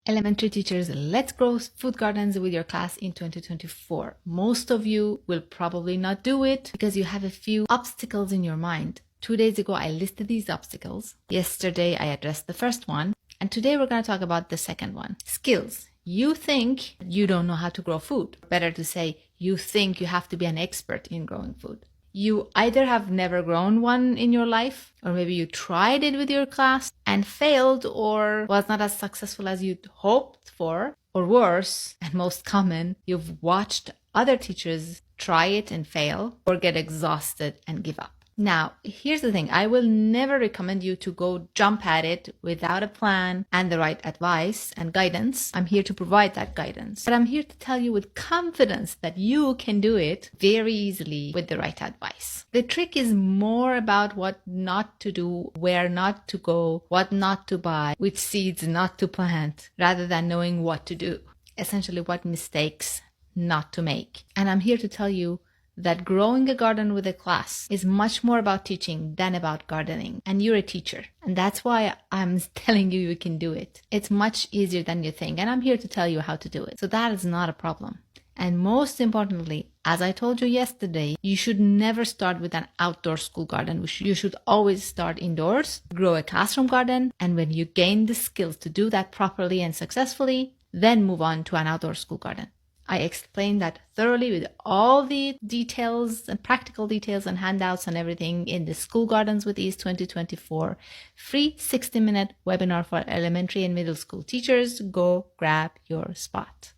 Elementary teachers, let's grow food gardens with your class in 2024. Most of you will probably not do it because you have a few obstacles in your mind. 2 days ago, I listed these obstacles. Yesterday, I addressed the first one. And today we're going to talk about the second one. Skills. You think you don't know how to grow food. Better to say, you think you have to be an expert in growing food. You either have never grown one in your life, or maybe you tried it with your class and failed or was not as successful as you'd hoped for, or worse, and most common, you've watched other teachers try it and fail or get exhausted and give up. Now, here's the thing. I will never recommend you to go jump at it without a plan and the right advice and guidance. I'm here to provide that guidance. But I'm here to tell you with confidence that you can do it very easily with the right advice. The trick is more about what not to do, where not to go, what not to buy, which seeds not to plant, rather than knowing what to do. Essentially, what mistakes not to make. And I'm here to tell you that growing a garden with a class is much more about teaching than about gardening. And you're a teacher. And that's why I'm telling you you can do it. It's much easier than you think. And I'm here to tell you how to do it. So that is not a problem. And most importantly, as I told you yesterday, you should never start with an outdoor school garden. You should always start indoors, grow a classroom garden. And when you gain the skills to do that properly and successfully, then move on to an outdoor school garden. I explained that thoroughly with all the details and practical details and handouts and everything in the School Gardens with Ease 2024 free 60-minute webinar for elementary and middle school teachers. Go grab your spot.